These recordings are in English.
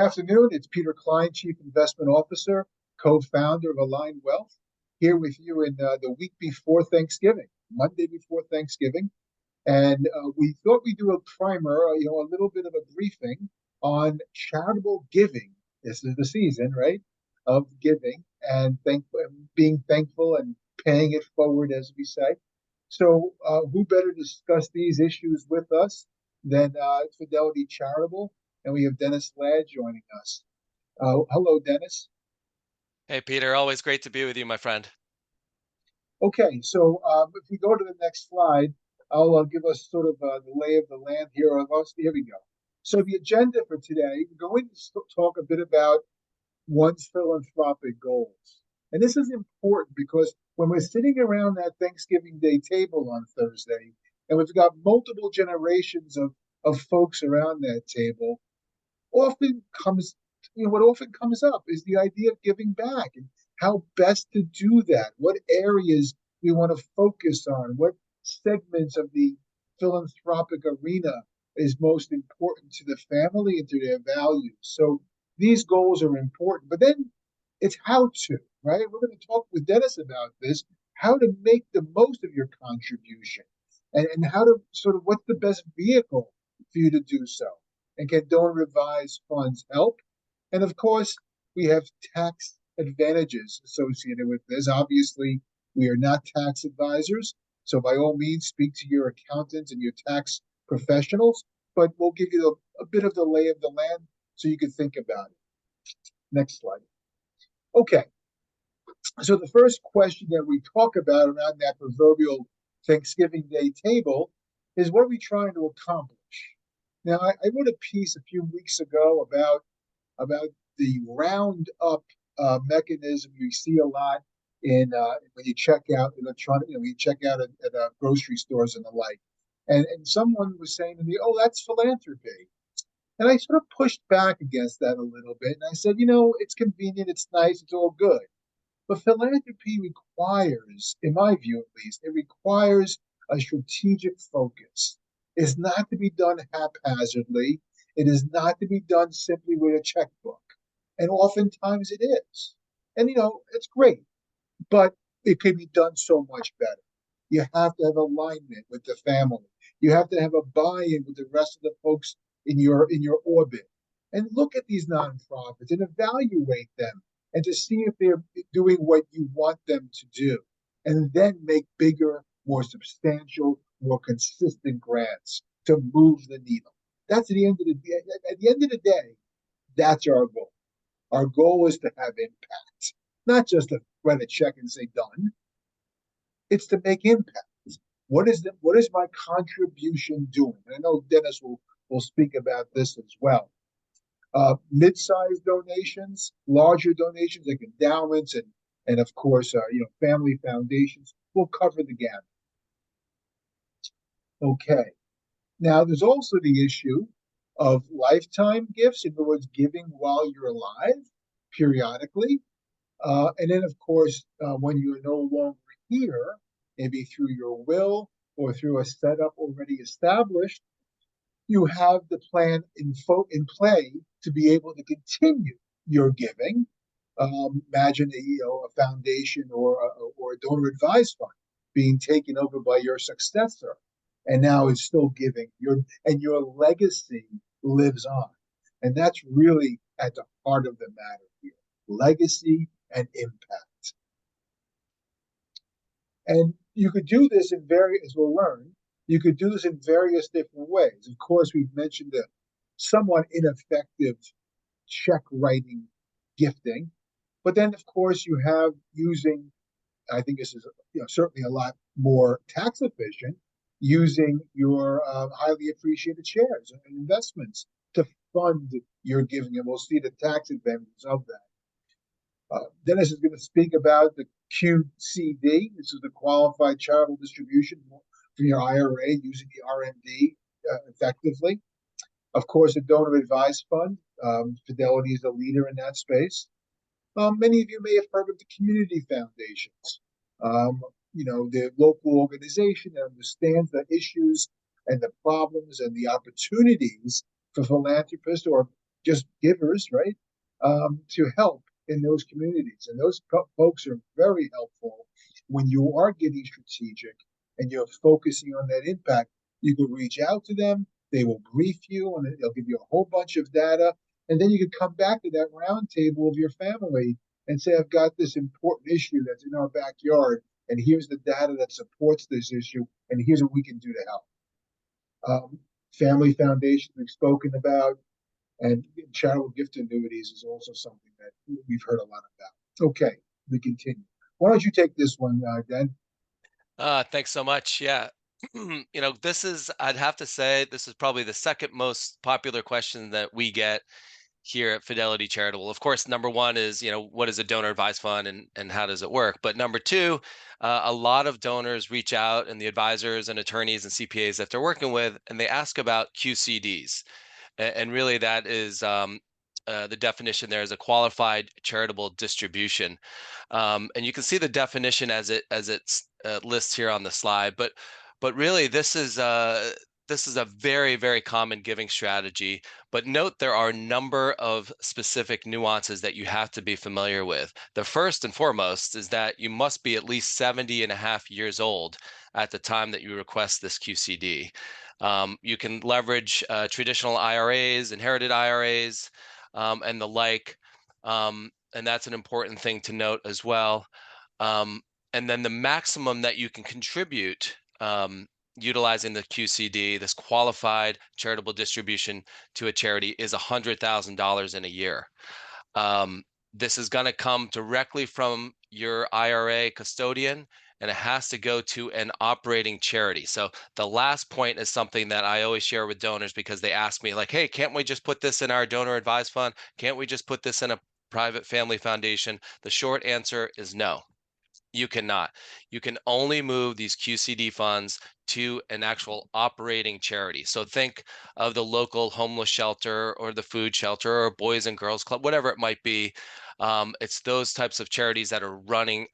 Afternoon. It's Peter Klein, Chief Investment Officer, co-founder of Aligned Wealth, here with you in the week before Thanksgiving, Monday before Thanksgiving. And we thought we'd do a primer, a little bit of a briefing on charitable giving. This is the season, right, of giving and being thankful and paying it forward, as we say. So who better to discuss these issues with us than Fidelity Charitable? And we have Dennis Ladd joining us. Hello, Dennis. Hey, Peter, always great to be with you, my friend. Okay, so if we go to the next slide, I'll give us sort of the lay of the land here. Here we go. So the agenda for today, we're going to talk a bit about one's philanthropic goals. And this is important because when we're sitting around that Thanksgiving Day table on Thursday, and we've got multiple generations of folks around that table, often comes, what often comes up is the idea of giving back and how best to do that, what areas we want to focus on, what segments of the philanthropic arena is most important to the family and to their values. So these goals are important, but then it's how to, right? We're going to talk with Dennis about this, how to make the most of your contribution and how to sort of what's the best vehicle for you to do so. And can donor advised funds help? And of course, we have tax advantages associated with this. Obviously, we are not tax advisors. So by all means, speak to your accountants and your tax professionals, but we'll give you a bit of the lay of the land so you can think about it. Next slide. Okay. So the first question that we talk about around that proverbial Thanksgiving Day table is what are we trying to accomplish? Now, I wrote a piece a few weeks ago about the roundup mechanism you see a lot in when you check out electronic, when you check out at grocery stores and the like. And someone was saying to me, "Oh, that's philanthropy," and I sort of pushed back against that a little bit, and I said, it's convenient, it's nice, it's all good, but philanthropy requires, in my view at least, it requires a strategic focus. It's not to be done haphazardly. It is not to be done simply with a checkbook. And oftentimes it is. And, it's great, but it can be done so much better. You have to have alignment with the family. You have to have a buy-in with the rest of the folks in your orbit. And look at these nonprofits and evaluate them and to see if they're doing what you want them to do. And then make bigger, more substantial, more consistent grants to move the needle. That's at the end of the day. At the end of the day, that's our goal. Our goal is to have impact, not just to write a check and say done. It's to make impact. What is my contribution doing? And I know Dennis will speak about this as well. Mid-sized donations, larger donations like endowments and of course family foundations will cover the gamut. Okay. Now, there's also the issue of lifetime gifts, in other words, giving while you're alive, periodically. And then, of course, when you're no longer here, maybe through your will or through a setup already established, you have the plan in play to be able to continue your giving. Imagine a foundation or a donor advised fund being taken over by your successor, and now it's still giving your legacy lives on, and that's really at the heart of the matter here: legacy and impact. And you could do this in various, as we'll learn, you could do this in various different ways. Of course, we've mentioned the somewhat ineffective check writing gifting, but then of course you have using, I think this is certainly a lot more tax efficient, using your highly appreciated shares and investments to fund your giving, and we'll see the tax advantages of that. Dennis is going to speak about the QCD. This is the Qualified Charitable Distribution from your IRA using the RMD effectively. Of course, the Donor Advised Fund. Fidelity is a leader in that space. Many of you may have heard of the community foundations. The local organization that understands the issues and the problems and the opportunities for philanthropists or just givers, right? To help in those communities. And those folks are very helpful when you are getting strategic and you're focusing on that impact. You can reach out to them, they will brief you, and they'll give you a whole bunch of data. And then you can come back to that round table of your family and say, I've got this important issue that's in our backyard, and here's the data that supports this issue, and here's what we can do to help. Family foundations we've spoken about, and charitable gift annuities is also something that we've heard a lot about. Okay, we continue. Why don't you take this one, Dan? Thanks so much. Yeah. I'd have to say, this is probably the second most popular question that we get here at Fidelity Charitable. Of course, number one is, what is a donor advised fund and how does it work? But number two, a lot of donors reach out and the advisors and attorneys and CPAs that they're working with, and they ask about QCDs. And really that is the definition there is a qualified charitable distribution. And you can see the definition as it lists here on the slide. But really, this is a very, very common giving strategy. But note there are a number of specific nuances that you have to be familiar with. The first and foremost is that you must be at least 70 and a half years old at the time that you request this QCD. You can leverage traditional IRAs, inherited IRAs, and the like. And that's an important thing to note as well. And then the maximum that you can contribute utilizing the QCD, this qualified charitable distribution to a charity, is $100,000 in a year. This is going to come directly from your IRA custodian, and it has to go to an operating charity. So the last point is something that I always share with donors because they ask me, like, hey, can't we just put this in our donor advised fund? Can't we just put this in a private family foundation? The short answer is no. You cannot. You can only move these QCD funds to an actual operating charity. So think of the local homeless shelter or the food shelter or Boys and Girls Club, whatever it might be. It's those types of charities that are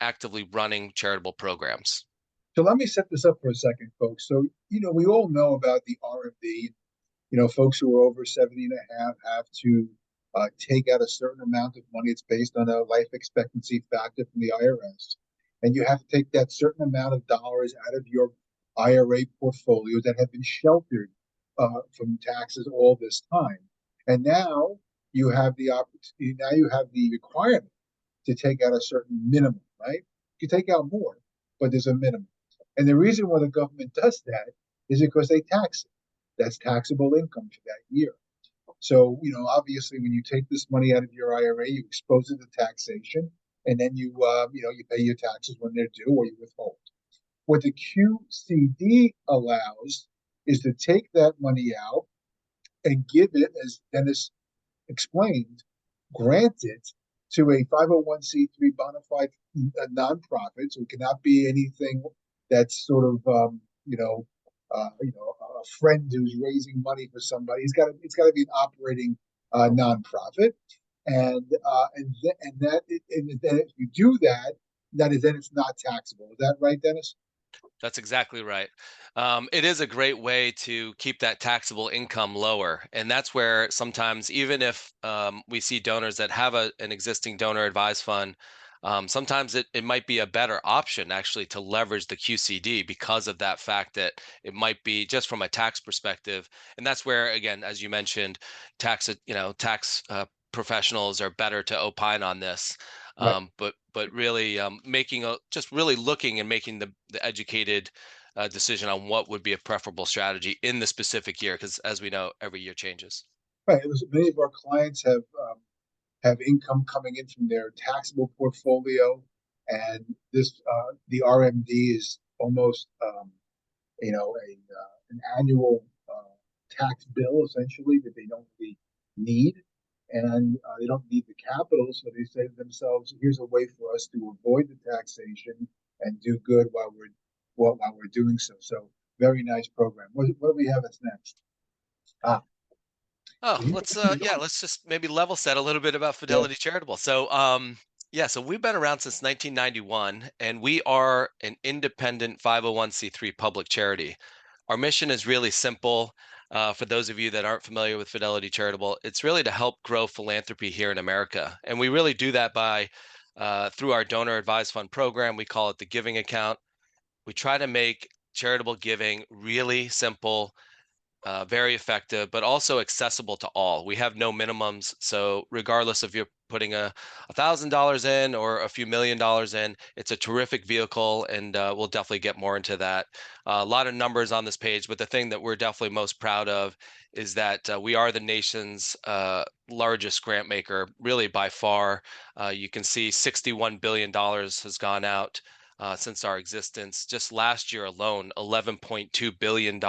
actively running charitable programs. So let me set this up for a second, folks. So, we all know about the RMD. Folks who are over 70 and a half have to take out a certain amount of money. It's based on a life expectancy factor from the IRS. And you have to take that certain amount of dollars out of your IRA portfolio that have been sheltered from taxes all this time. And now you have the opportunity, now you have the requirement to take out a certain minimum, right? You can take out more, but there's a minimum. And the reason why the government does that is because they tax it. That's taxable income for that year. So, obviously, when you take this money out of your IRA, you expose it to taxation, and then you pay your taxes when they're due, or you withhold. What the QCD allows is to take that money out and give it, as Dennis explained, grant it to a 501c3 bona fide nonprofit. So it cannot be anything that's sort of, a friend who's raising money for somebody. It's got to be an operating nonprofit, and then if you do that, then it's not taxable. Is that right, Dennis? That's exactly right. It is a great way to keep that taxable income lower. And that's where sometimes, even if we see donors that have an existing donor advised fund, sometimes it might be a better option actually to leverage the QCD because of that fact that it might be just from a tax perspective. And that's where, again, as you mentioned, tax professionals are better to opine on this. Right. But really just really looking and making the educated decision on what would be a preferable strategy in the specific year, because as we know, every year changes. Right. Many of our clients have income coming in from their taxable portfolio, and the RMD is almost an annual tax bill essentially that they don't really need, and they don't need the capital, so they say to themselves, "Here's a way for us to avoid the taxation and do good while we're doing so." So, very nice program. What do we have as next? Ah, Oh, let's just maybe level set a little bit about yeah. Fidelity Charitable. So, so we've been around since 1991, and we are an independent 501c3 public charity. Our mission is really simple. For those of you that aren't familiar with Fidelity Charitable, it's really to help grow philanthropy here in America. And we really do that by through our donor advised fund program. We call it the giving account. We try to make charitable giving really simple, very effective, but also accessible to all. We have no minimums, so regardless if you're putting $1,000 in or a few $1 million in, it's a terrific vehicle, and we'll definitely get more into that. A lot of numbers on this page, but the thing that we're definitely most proud of is that we are the nation's largest grant maker, really by far. You can see $61 billion has gone out. Since our existence, just last year alone, $11.2 billion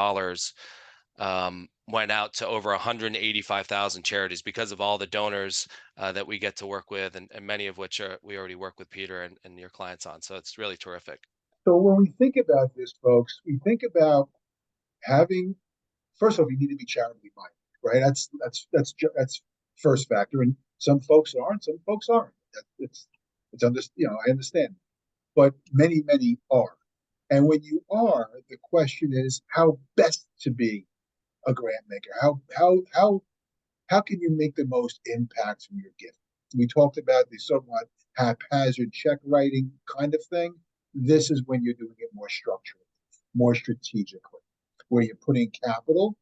went out to over 185,000 charities because of all the donors that we get to work with, and many of which we already work with Peter and your clients on. So it's really terrific. So when we think about this, folks, we think about having, first of all, you need to be charitably minded, right? That's first factor, and some folks are, and some folks aren't. It's under, I understand, but many are. And when you are, the question is how best to be a grant maker. How can you make the most impact from your gift? We talked about the somewhat haphazard check writing kind of thing. This is when you're doing it more structurally, more strategically, where you're putting capital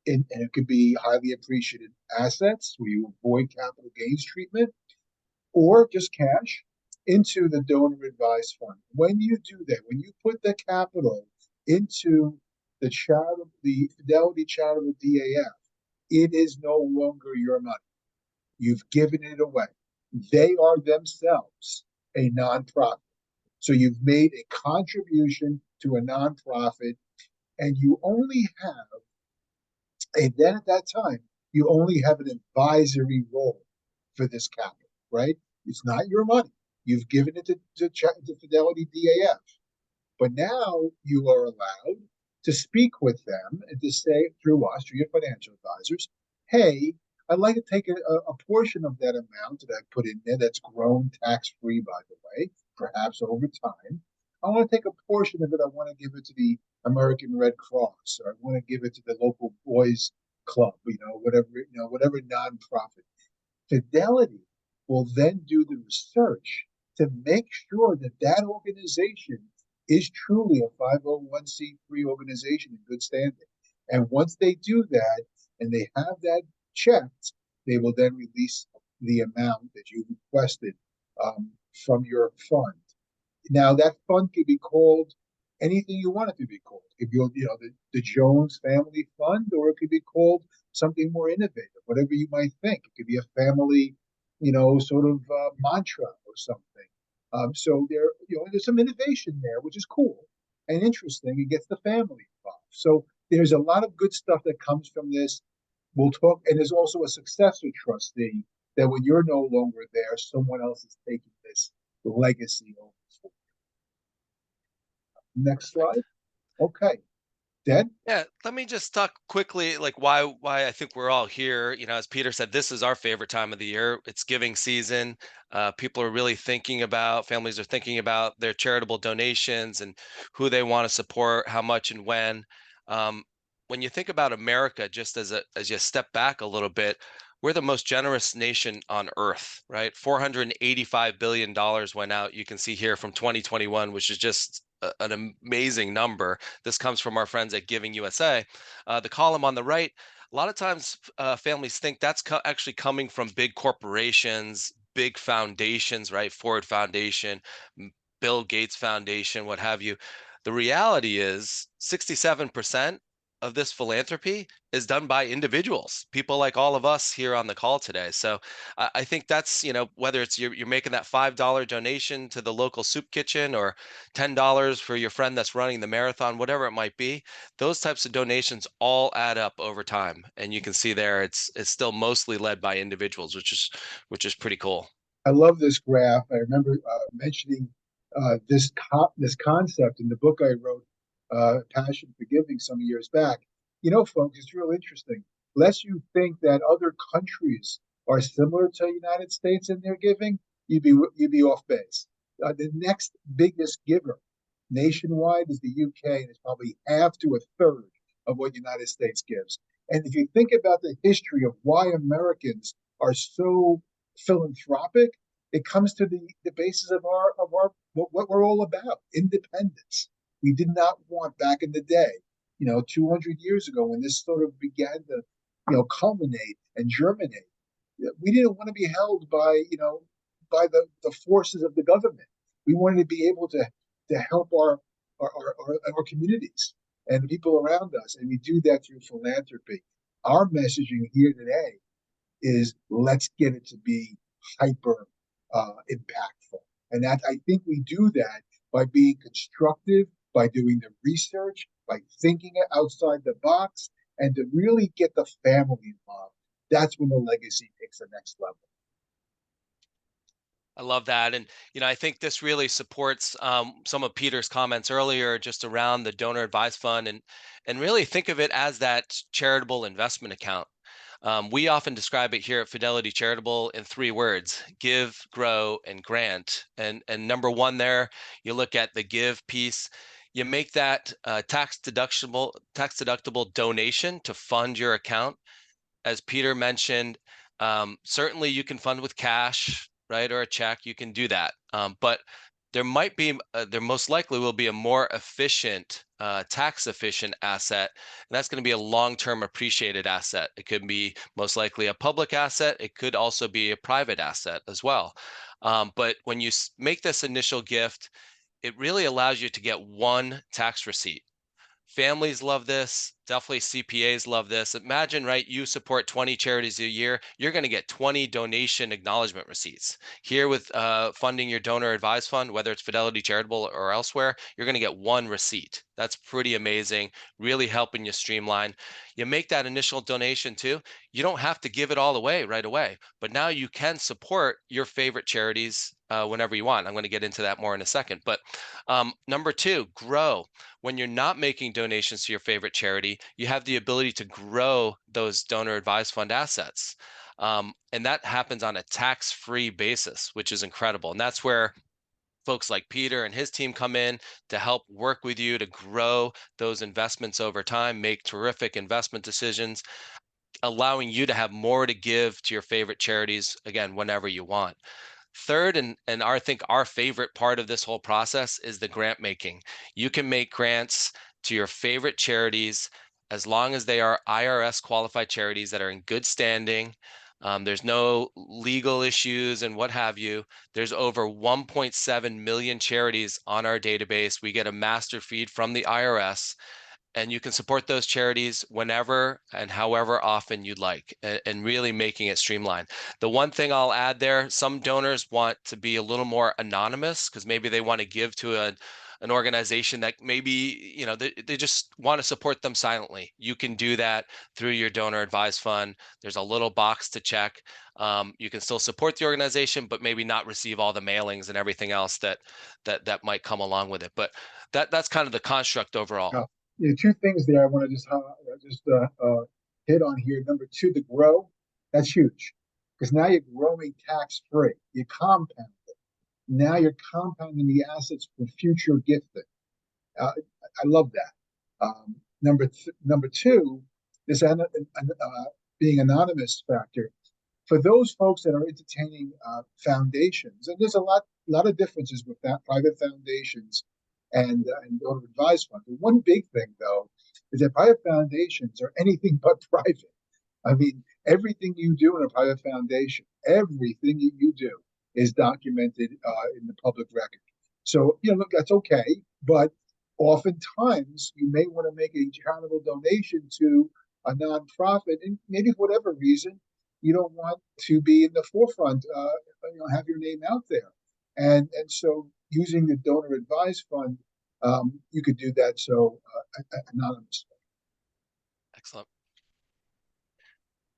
in, and it could be highly appreciated assets where you avoid capital gains treatment, or just cash into the donor advised fund. When you do that, when you put the capital into the Fidelity Charitable DAF, it is no longer your money. You've given it away. They are themselves a nonprofit. So you've made a contribution to a nonprofit, and you only have, and then at that time, you only have an advisory role for this capital, right? It's not your money. You've given it to Fidelity DAF. But now you are allowed to speak with them and to say through us, through your financial advisors, hey, I'd like to take a portion of that amount that I put in there that's grown tax-free, by the way, perhaps over time. I want to take a portion of it. I want to give it to the American Red Cross, or I want to give it to the local boys club, whatever nonprofit. Fidelity will then do the research to make sure that that organization is truly a 501c3 organization in good standing. And once they do that and they have that checked, they will then release the amount that you requested from your fund. Now, that fund could be called anything you want it to be called. It could be, the Jones Family Fund, or it could be called something more innovative, whatever you might think. It could be a family, sort of mantra or something. So there's some innovation there, which is cool and interesting. It gets the family involved. So there's a lot of good stuff that comes from this. We'll talk, and there's also a successor trustee that when you're no longer there, someone else is taking this legacy over. Next slide. Okay. Dad? Yeah, let me just talk quickly, like why I think we're all here. As Peter said, this is our favorite time of the year. It's giving season. People are really families are thinking about their charitable donations and who they want to support, how much and when. When you think about America, just as you step back a little bit, we're the most generous nation on earth, right? $485 billion went out. You can see here from 2021, which is just an amazing number. This comes from our friends at Giving USA. The column on the right, a lot of times families think that's actually coming from big corporations, big foundations, right? Ford Foundation, Bill Gates Foundation, what have you. The reality is 67% of this philanthropy is done by individuals, people like all of us here on the call today. So I think that's, whether it's you're making that $5 donation to the local soup kitchen or $10 for your friend that's running the marathon, whatever it might be, those types of donations all add up over time. And you can see there it's still mostly led by individuals, which is pretty cool. I love this graph. I remember mentioning this concept in the book I wrote, Passion for Giving, some years back. Folks, it's real interesting. Lest you think that other countries are similar to the United States in their giving, you'd be off base. The next biggest giver nationwide is the UK, and it's probably half to a third of what the United States gives. And if you think about the history of why Americans are so philanthropic, it comes to the basis of our what we're all about, independence. We did not want back in the day, 200 years ago when this sort of began to, culminate and germinate. We didn't want to be held by the forces of the government. We wanted to be able to help our communities and the people around us, and we do that through philanthropy. Our messaging here today is let's get it to be hyper impactful, and that I think we do that by being constructive, by doing the research, by thinking outside the box, and to really get the family involved. That's when the legacy takes the next level. I love that. And, I think this really supports some of Peter's comments earlier just around the donor advised fund and really think of it as that charitable investment account. We often describe it here at Fidelity Charitable in three words: give, grow, and grant. And number one there, you look at the give piece. You make that tax deductible donation to fund your account. As Peter mentioned, certainly you can fund with cash, right, or a check. You can do that, but there most likely will be a more efficient, tax efficient asset, and that's going to be a long-term appreciated asset. It could be most likely a public asset. It could also be a private asset as well. But when you make this initial gift, it really allows you to get one tax receipt. Families love this. Definitely CPAs love this. Imagine, right? You support 20 charities a year. You're going to get 20 donation acknowledgement receipts. Here with funding your donor advised fund, whether it's Fidelity Charitable or elsewhere, you're going to get one receipt. That's pretty amazing, really helping you streamline. You make that initial donation too. You don't have to give it all away right away, but now you can support your favorite charities whenever you want. I'm going to get into that more in a second. But number two, grow. When you're not making donations to your favorite charity, you have the ability to grow those donor advised fund assets. And that happens on a tax-free basis, which is incredible. And that's where folks like Peter and his team come in to help work with you to grow those investments over time, make terrific investment decisions, allowing you to have more to give to your favorite charities, again, whenever you want. Third, and I think our favorite part of this whole process is the grant making. You can make grants to your favorite charities as long as they are IRS qualified charities that are in good standing. There's no legal issues and what have you. There's over 1.7 million charities on our database. We get a master feed from the IRS, and you can support those charities whenever and however often you'd like, and really making it streamlined. The one thing I'll add there, some donors want to be a little more anonymous because maybe they want to give to an organization that maybe, they just want to support them silently. You can do that through your donor advised fund. There's a little box to check. You can still support the organization, but maybe not receive all the mailings and everything else that might come along with it. But that's kind of the construct overall. Now, two things there I want to hit on here. Number two, the grow, that's huge because now you're growing tax free. You compound it. Now you're compounding the assets for future gifting. I love that. Number two, this being anonymous factor for those folks that are entertaining foundations, and there's a lot of differences with that private foundations and donor advised fund. The one big thing though is that private foundations are anything but private. I mean, everything you do in a private foundation, everything you do is documented in the public record. So, look, that's okay, but oftentimes you may want to make a charitable donation to a nonprofit, and maybe for whatever reason, you don't want to be in the forefront, have your name out there. And so using the donor advised fund, you could do that anonymously. Excellent.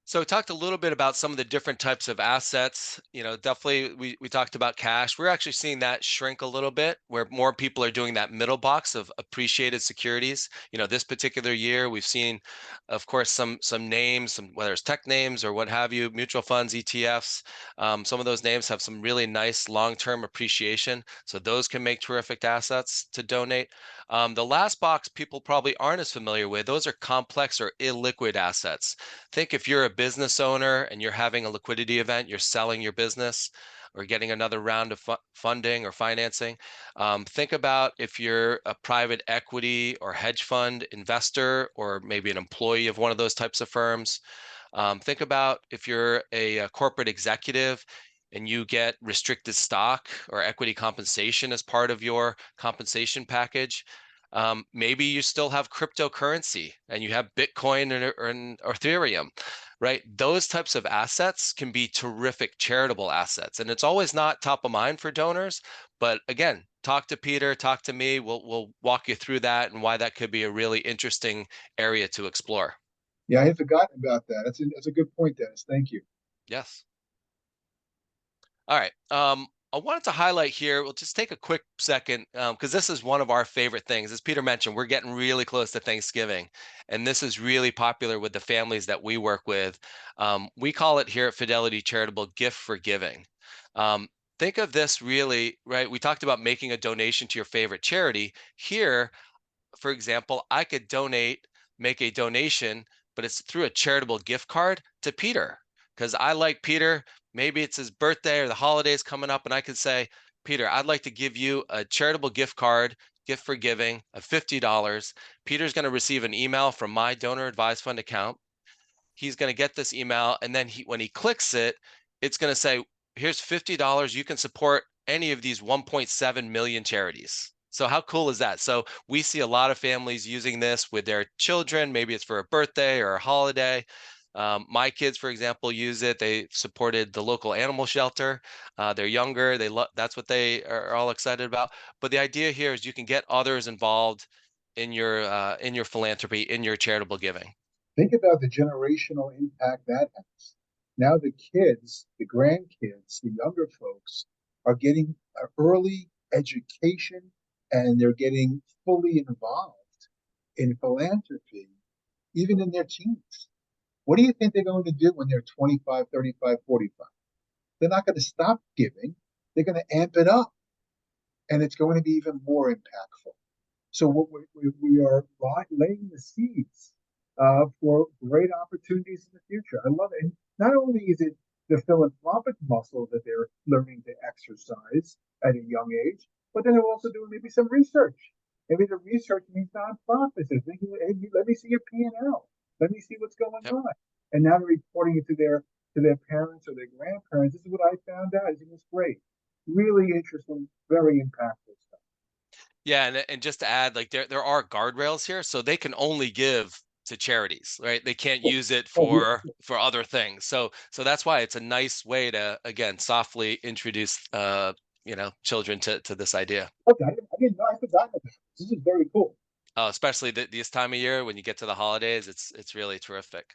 So we talked a little bit about some of the different types of assets. Definitely we talked about cash. We're actually seeing that shrink a little bit where more people are doing that middle box of appreciated securities. This particular year we've seen, of course, some names, whether it's tech names or what have you, mutual funds, ETFs. Some of those names have some really nice long-term appreciation. So those can make terrific assets to donate. The last box people probably aren't as familiar with. Those are complex or illiquid assets. Think if you're a business owner and you're having a liquidity event, you're selling your business or getting another round of funding or financing. Think about if you're a private equity or hedge fund investor, or maybe an employee of one of those types of firms. Think about if you're a corporate executive and you get restricted stock or equity compensation as part of your compensation package. Maybe you still have cryptocurrency and you have Bitcoin or Ethereum, right? Those types of assets can be terrific charitable assets. And it's always not top of mind for donors. But again, talk to Peter, talk to me. We'll walk you through that and why that could be a really interesting area to explore. Yeah, I had forgotten about that. That's a good point, Dennis. Thank you. Yes. All right. I wanted to highlight here, we'll just take a quick second because this is one of our favorite things. As Peter mentioned, we're getting really close to Thanksgiving, and this is really popular with the families that we work with. We call it here at Fidelity Charitable gift for giving. Um, think of this really, right? We talked about making a donation to your favorite charity. Here, for example, I could make a donation, but it's through a charitable gift card to Peter because I like Peter. Maybe it's his birthday or the holidays coming up, and I could say, Peter, I'd like to give you a charitable gift card, gift for giving of $50. Peter's going to receive an email from my donor advised fund account. He's going to get this email, and then when he clicks it, it's going to say, here's $50. You can support any of these 1.7 million charities. So how cool is that? So we see a lot of families using this with their children. Maybe it's for a birthday or a holiday. My kids, for example, use it. They supported the local animal shelter. They're younger. They love, that's what they are all excited about. But the idea here is you can get others involved in your philanthropy, in your charitable giving. Think about the generational impact that has. Now the kids, the grandkids, the younger folks are getting an early education, and they're getting fully involved in philanthropy, even in their teens. What do you think they're going to do when they're 25, 35, 45? They're not going to stop giving. They're going to amp it up, and it's going to be even more impactful. So what we are laying the seeds for great opportunities in the future. I love it. And not only is it the philanthropic muscle that they're learning to exercise at a young age, but then they're also doing maybe some research. Maybe the research means nonprofits. They're thinking, hey, let me see your P&L. Let me see what's going Yep. on. And now they're reporting it to their parents or their grandparents. This is what I found out. I think it's great. Really interesting, very impactful stuff. Yeah, and just to add, like there are guardrails here, so they can only give to charities, right? They can't use it Oh, for other things. So that's why it's a nice way to again softly introduce children to this idea. okay, I didn't know. I forgot about this. This is very cool. Especially this time of year when you get to the holidays, it's really terrific.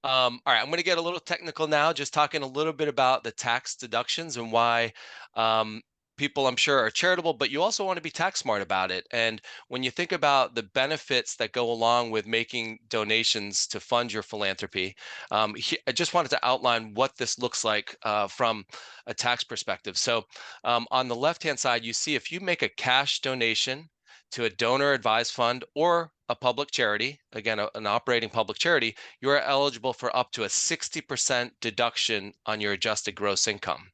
All right, I'm going to get a little technical now, just talking a little bit about the tax deductions and why um, people, I'm sure, are charitable, but you also want to be tax smart about it. And when you think about the benefits that go along with making donations to fund your philanthropy, I just wanted to outline what this looks like from a tax perspective. So on the left-hand side, you see if you make a cash donation to a donor advised fund or a public charity, again, an operating public charity, you are eligible for up to a 60% deduction on your adjusted gross income.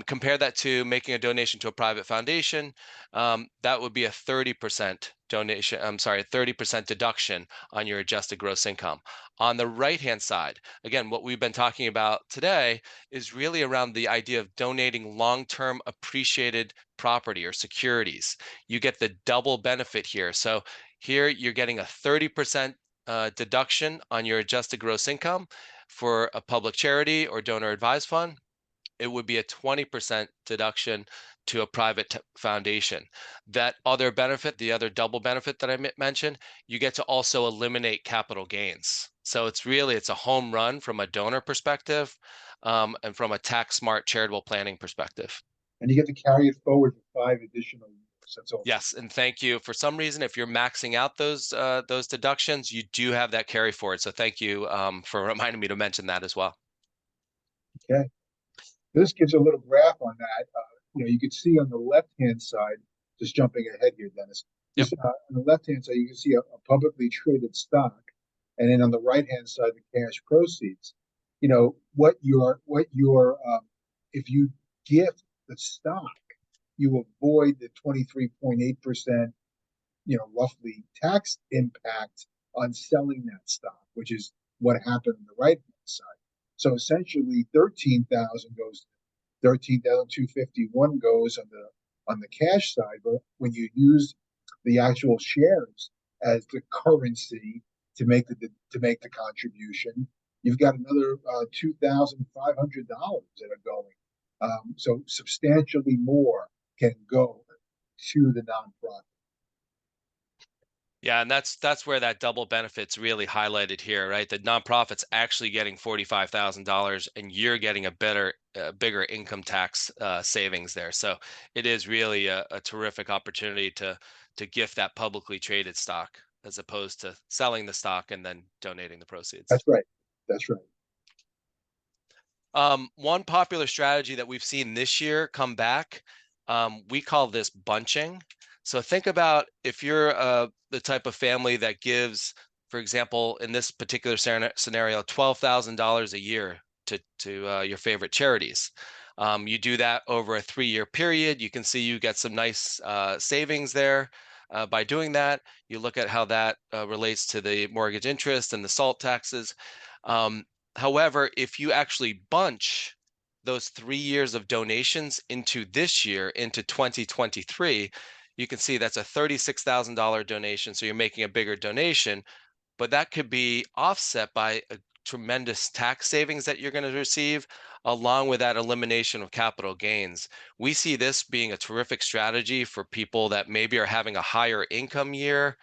Compare that to making a donation to a private foundation. That would be a 30% donation. I'm sorry, 30% deduction on your adjusted gross income. On the right-hand side, again, what we've been talking about today is really around the idea of donating long-term appreciated property or securities. You get the double benefit here. So here you're getting a 30% deduction on your adjusted gross income for a public charity or donor advised fund. It would be a 20% deduction to a private foundation. That other benefit, the other double benefit that I mentioned, you get to also eliminate capital gains. So it's a home run from a donor perspective and from a tax smart charitable planning perspective. And you get to carry it forward for 5 additional years. That's awesome. Yes, and thank you. For some reason, if you're maxing out those deductions, you do have that carry forward. So thank you for reminding me to mention that as well. Okay. This gives a little graph on that. You can see on the left-hand side, just jumping ahead here, Dennis, Yep. On the left-hand side, you can see a publicly traded stock, and then on the right-hand side, the cash proceeds. If you gift the stock, you avoid the 23.8%, roughly tax impact on selling that stock, which is what happened on the right-hand side. So essentially, 13,251 goes on the cash side, but when you use the actual shares as the currency to make the contribution, you've got another $2,500 that are going. So substantially more can go to the nonprofit. Yeah, and that's where that double benefit's really highlighted here, right? The nonprofit's actually getting $45,000, and you're getting bigger income tax savings there. So it is really a terrific opportunity to gift that publicly traded stock as opposed to selling the stock and then donating the proceeds. That's right. That's right. One popular strategy that we've seen this year come back, we call this bunching. So think about if you're the type of family that gives, for example, in this particular scenario, $12,000 a year to your favorite charities. You do that over a 3-year period. You can see you get some nice savings there. By doing that, you look at how that relates to the mortgage interest and the SALT taxes. Um, However, if you actually bunch those 3 years of donations into this year, into 2023, you can see that's a $36,000 donation. So you're making a bigger donation, but that could be offset by a tremendous tax savings that you're going to receive, along with that elimination of capital gains. We see this being a terrific strategy for people that maybe are having a higher income year,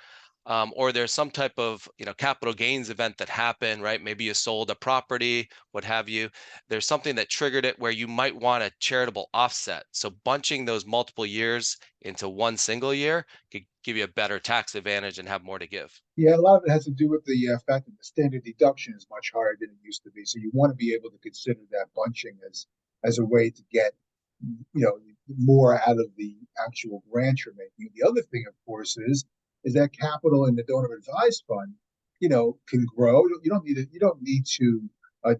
or there's some type of capital gains event that happened, right? Maybe you sold a property, what have you. There's something that triggered it where you might want a charitable offset. So bunching those multiple years into one single year could give you a better tax advantage and have more to give. Yeah, a lot of it has to do with the fact that the standard deduction is much higher than it used to be. So you want to be able to consider that bunching as a way to get more out of the actual grant you're making. The other thing, of course, is that capital in the donor advised fund, can grow. You don't need to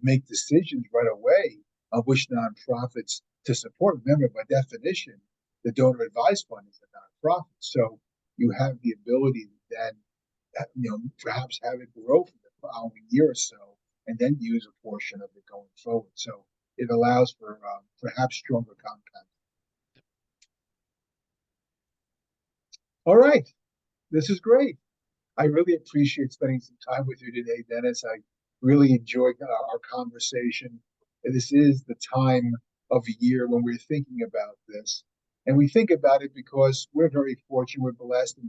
make decisions right away of which nonprofits to support. Remember, by definition, the donor advised fund is a nonprofit, so you have the ability to then perhaps have it grow for the following year or so, and then use a portion of it going forward. So it allows for perhaps stronger compound. All right, this is great. I really appreciate spending some time with you today, Dennis. I really enjoyed our conversation. This is the time of year when we're thinking about this, and we think about it because we're very fortunate, we're blessed,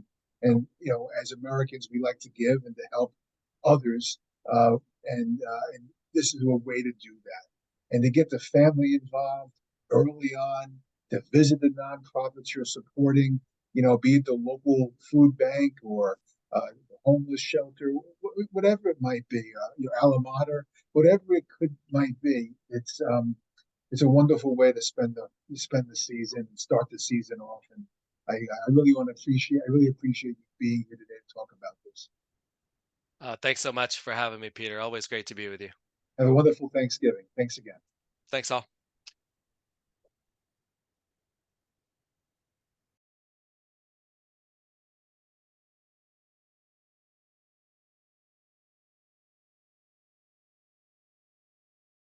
and as Americans, we like to give and to help others, and this is a way to do that, and to get the family involved early on, to visit the nonprofits you're supporting, be it the local food bank or the homeless shelter, whatever it might be, your alma mater, whatever it might be. It's a wonderful way to spend the season and start the season off. And I really appreciate you being here today to talk about this. Thanks so much for having me, Peter. Always great to be with you. Have a wonderful Thanksgiving. Thanks again. Thanks all.